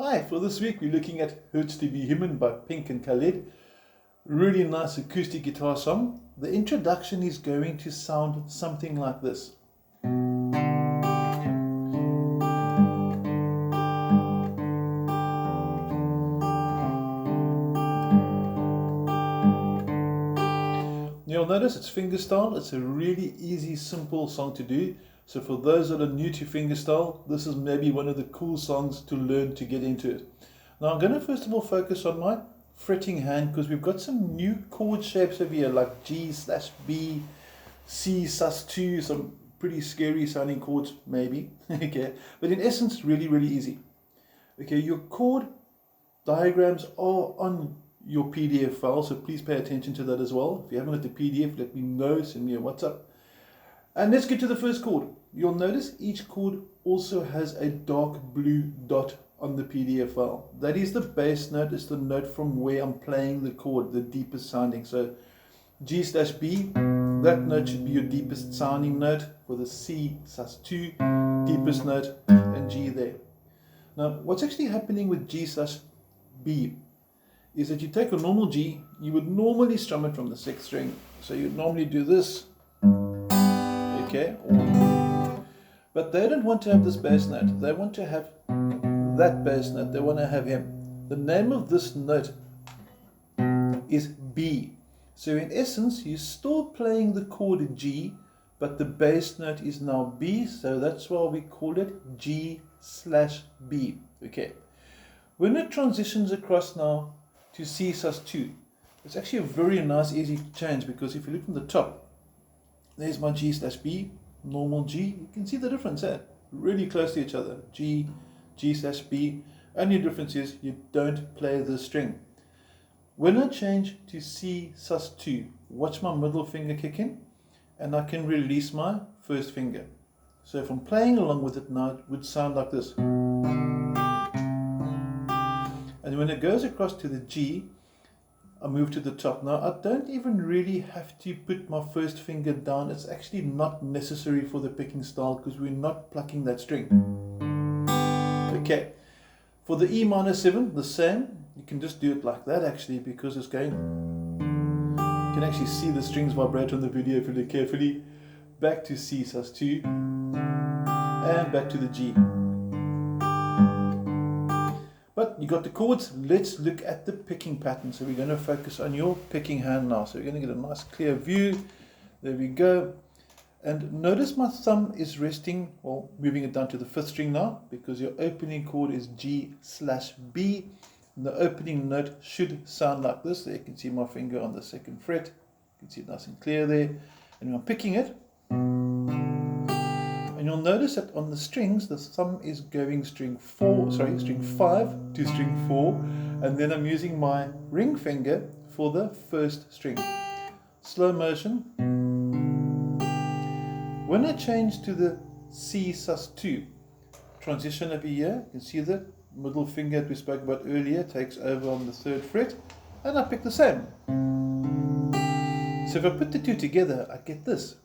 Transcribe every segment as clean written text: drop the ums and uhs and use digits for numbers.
Hi, for this week we're looking at Hurts to Be Human by Pink and Khaled. Really nice acoustic guitar song. The introduction is going to sound something like this. You'll notice it's fingerstyle. It's a really easy, simple song to do. So for those that are new to fingerstyle, this is maybe one of the cool songs to learn to get into it. Now I'm going to first of all focus on my fretting hand because we've got some new chord shapes over here like G/B, C sus2, some pretty scary sounding chords maybe. Okay, but in essence really easy. Okay, your chord diagrams are on your PDF file, so please pay attention to that as well. If you haven't got the PDF, let me know, send me a WhatsApp. And let's get to the first chord. You'll notice each chord also has a dark blue dot on the PDF file. That is the bass note, it's the note from where I'm playing the chord, the deepest sounding. So G/B, that note should be your deepest sounding note. For the C sus2, deepest note, and G there. Now what's actually happening with G/B is that you take a normal G, you would normally strum it from the 6th string. So you'd normally do this, okay? But they don't want to have this bass note, they want to have that bass note, they want to have him. The name of this note is B. So in essence, you're still playing the chord G, but the bass note is now B, so that's why we call it G/B. Okay. When it transitions across now to C sus2, it's actually a very nice easy change, because if you look from the top, there's my G/B, normal G. You can see the difference there, really close to each other. G, G/B. Only difference is you don't play the string. When I change to C sus2, watch my middle finger kick in, and I can release my first finger. So if I'm playing along with it now, it would sound like this. And when it goes across to the G, I move to the top. Now I don't even really have to put my first finger down. It's actually not necessary for the picking style because we're not plucking that string. Okay, for the E-7, the same. You can just do it like that actually, because it's going, you can actually see the strings vibrate on the video if you look carefully. Back to C sus2 and back to the G. But you got the chords. Let's look at the picking pattern. So we're going to focus on your picking hand now. So we're going to get a nice clear view. There we go. And notice my thumb is resting, well, moving it down to the 5th string now, because your opening chord is G/B. And the opening note should sound like this. There you can see my finger on the 2nd fret. You can see it nice and clear there. And when I'm picking it, and you'll notice that on the strings, the thumb is going string 5 to string 4, and then I'm using my ring finger for the 1st string. Slow motion. When I change to the C sus2, transition over here, you can see the middle finger that we spoke about earlier takes over on the 3rd fret, and I pick the same. So if I put the two together, I get this.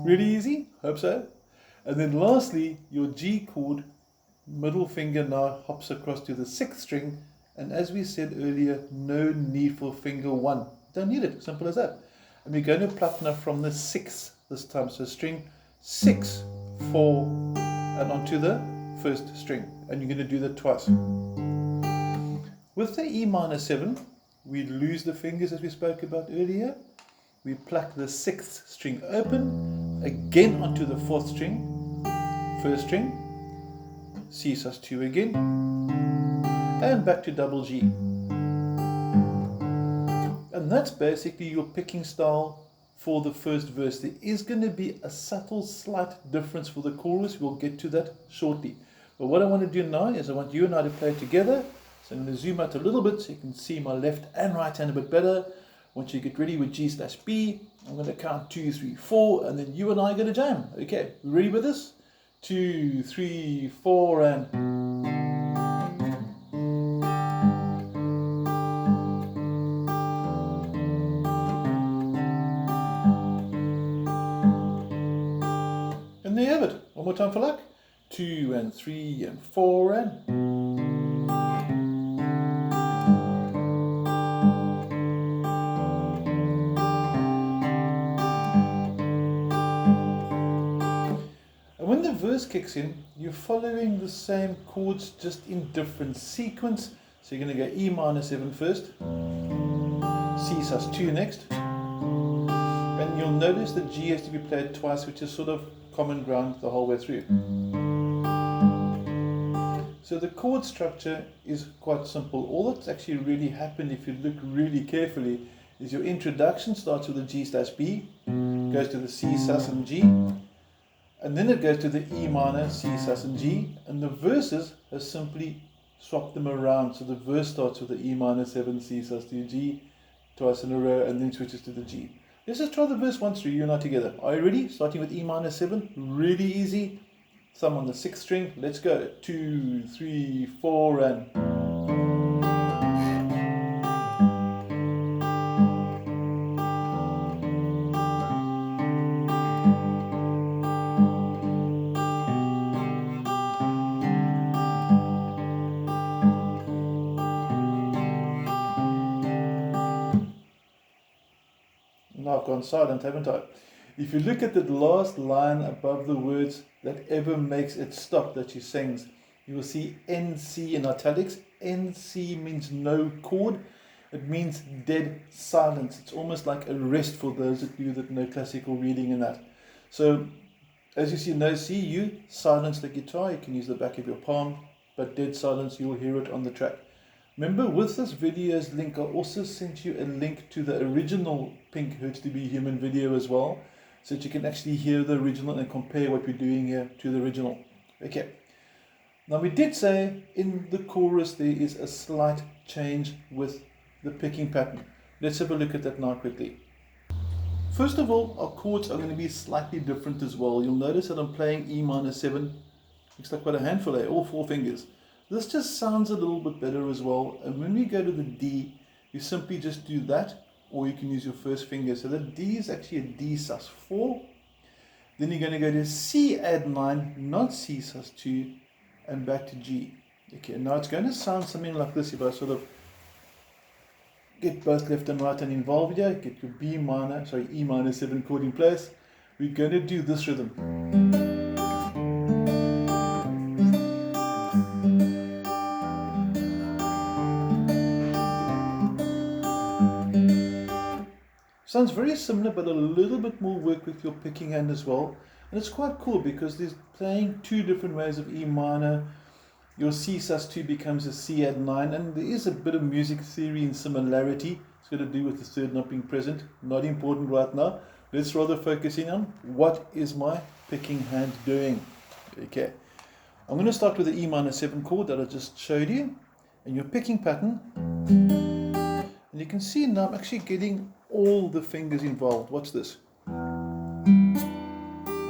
Really easy? Hope so. And then lastly, your G chord, middle finger now hops across to the 6th string, and as we said earlier, no need for finger 1. Don't need it, simple as that. And we're going to pluck now from the 6th this time, so string 6, 4, and onto the 1st string, and you're going to do that twice. With the E-7, we lose the fingers as we spoke about earlier. We pluck the 6th string open, again onto the 4th string, 1st string, C sus2 again, and back to double G. And that's basically your picking style for the first verse. There is going to be a subtle slight difference for the chorus. We'll get to that shortly. But what I want to do now is I want you and I to play together. So I'm going to zoom out a little bit so you can see my left and right hand a bit better. Once you get ready with G/B, I'm going to count 2, 3, 4, and then you and I are going to jam. Okay, ready with this? 2, 3, 4, and... And there you have it. One more time for luck. 2 2 and 3 and 4 and. And when the verse kicks in, you're following the same chords just in different sequence. So you're going to go E minor 7 first, C sus2 next, and you'll notice that G has to be played twice, which is sort of common ground the whole way through. So the chord structure is quite simple. All that's actually really happened, if you look really carefully, is your introduction starts with a G/B, goes to the C, sus and G, and then it goes to the E minor, C, sus and G, and the verses have simply swapped them around. So the verse starts with the E minor 7, C, sus2, G, twice in a row, and then switches to the G. Let's just try the verse once through, you and I together. Are you ready? Starting with E minor 7, really easy. Thumb on the 6th string, let's go. 2, 3, 4, and. Now I've gone silent, haven't I? If you look at the last line above the words that ever makes it stop that she sings, you will see NC in italics. NC means no chord. It means dead silence. It's almost like a rest for those of you that know classical reading in that. So as you see, no C, you silence the guitar. You can use the back of your palm, but dead silence, you'll hear it on the track. Remember, with this video's link, I also sent you a link to the original Pink Hurts to Be Human video as well, so that you can actually hear the original and compare what we're doing here to the original. Okay. Now we did say in the chorus there is a slight change with the picking pattern. Let's have a look at that now quickly. First of all, our chords are going to be slightly different as well. You'll notice that I'm playing E minor 7. Looks like quite a handful there, all 4 fingers. This just sounds a little bit better as well. And when we go to the D, you simply just do that, or you can use your first finger. So the D is actually a D sus4. Then you're going to go to C add 9, not C sus2, and back to G. Okay, now it's going to sound something like this if I sort of get both left and right and involved here. Get your E minor 7 chord in place. We're going to do this rhythm. Sounds very similar, but a little bit more work with your picking hand as well. And it's quite cool because there's playing 2 different ways of E minor. Your C sus2 becomes a C add 9, and there is a bit of music theory and similarity. It's got to do with the third not being present. Not important right now. Let's rather focus in on what is my picking hand doing. Okay, I'm going to start with the E minor 7 chord that I just showed you, and your picking pattern. And you can see now I'm actually getting all the fingers involved. Watch this. And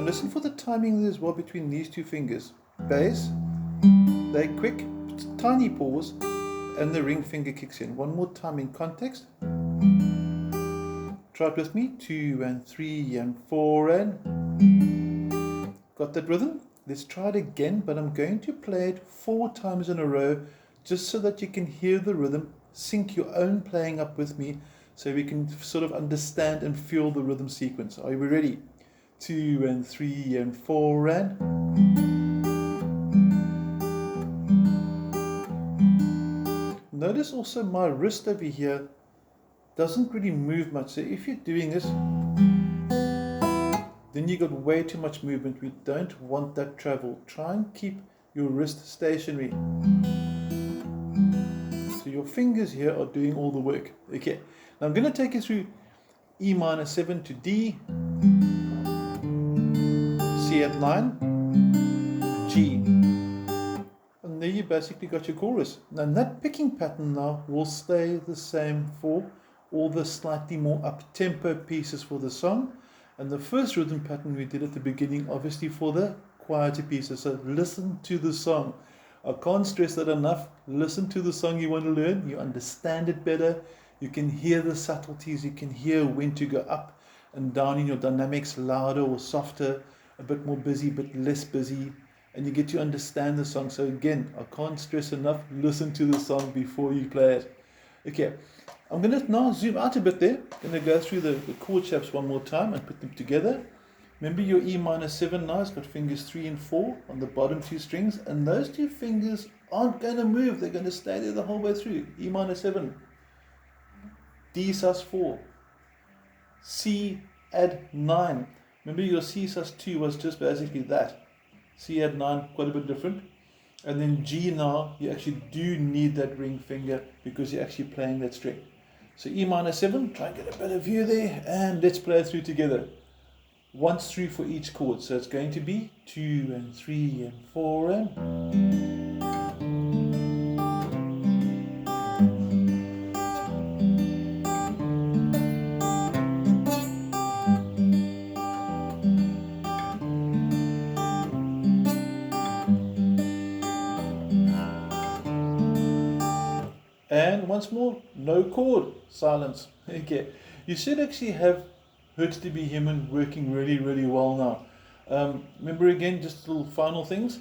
listen for the timing as well between these 2 fingers. Bass, they quick, tiny pause, and the ring finger kicks in. One more time in context. Try it with me. 2 and 3 and 4 and. Got that rhythm? Let's try it again, but I'm going to play it 4 times in a row just so that you can hear the rhythm, sync your own playing up with me, so we can sort of understand and feel the rhythm sequence. Are we ready? 2 and 3 and 4 and. Notice also my wrist over here doesn't really move much. So if you're doing this, then you got way too much movement. We don't want that travel. Try and keep your wrist stationary. So your fingers here are doing all the work. Okay. Now I'm going to take you through E minor 7 to D, C add 9, G. And there you basically got your chorus. Now that picking pattern now will stay the same for all the slightly more up-tempo pieces for the song. And the first rhythm pattern we did at the beginning, obviously for the quieter pieces. So listen to the song. I can't stress that enough. Listen to the song you want to learn. You understand it better. You can hear the subtleties. You can hear when to go up and down in your dynamics, louder or softer, a bit more busy, a bit less busy. and you get to understand the song. So again, I can't stress enough, listen to the song before you play it. Okay, I'm going to now zoom out a bit there. I'm going to go through the chord shapes one more time and put them together. Remember your E minor 7 now, it's got fingers 3 and 4 on the bottom two strings, and those two fingers aren't going to move, they're going to stay there the whole way through. E minor 7, D sus 4, C add 9. Remember your C sus 2 was just basically that. C add 9, quite a bit different. And then G now, you actually do need that ring finger because you're actually playing that string. So E minor 7, try and get a better view there, and let's play it through together. Once through for each chord. So it's going to be 2 and 3 and 4 and... And once more, no chord, silence. Okay, you should actually have Hurts to Be Human working really, really well now. Remember again, just little final things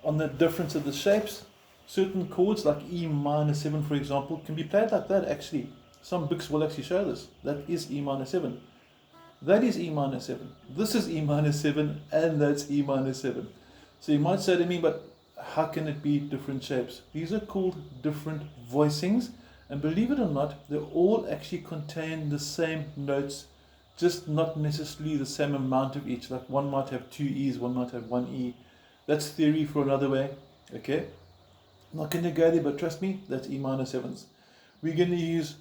on the difference of the shapes. Certain chords like E minor 7, for example, can be played like that actually. Some books will actually show this. That is E minor 7. That is E minor 7. This is E minor 7, and that's E minor 7. So you might say to me, but how can it be different shapes? These are called different voicings, and believe it or not, they all actually contain the same notes, just not necessarily the same amount of each. Like one might have 2 E's, one might have 1 E. That's theory for another way. Okay, I'm not going to go there, but trust me, that's E minor 7s. We're going to use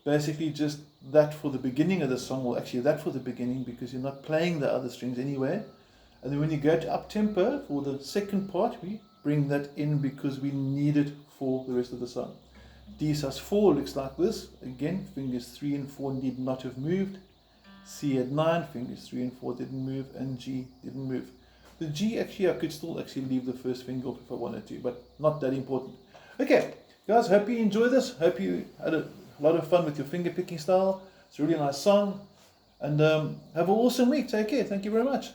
basically just that for the beginning of the song, or actually that for the beginning, because you're not playing the other strings anyway. And then when you go to up tempo for the second part, we bring that in because we need it for the rest of the song. D sus 4 looks like this. Again, fingers 3 and 4 need not have moved. C at 9, fingers 3 and 4 didn't move, and G didn't move. The G actually, I could still actually leave the first finger off if I wanted to, but not that important. Okay, guys, hope you enjoyed this. Hope you had a lot of fun with your finger picking style. It's a really nice song. And have an awesome week. Take care. Thank you very much.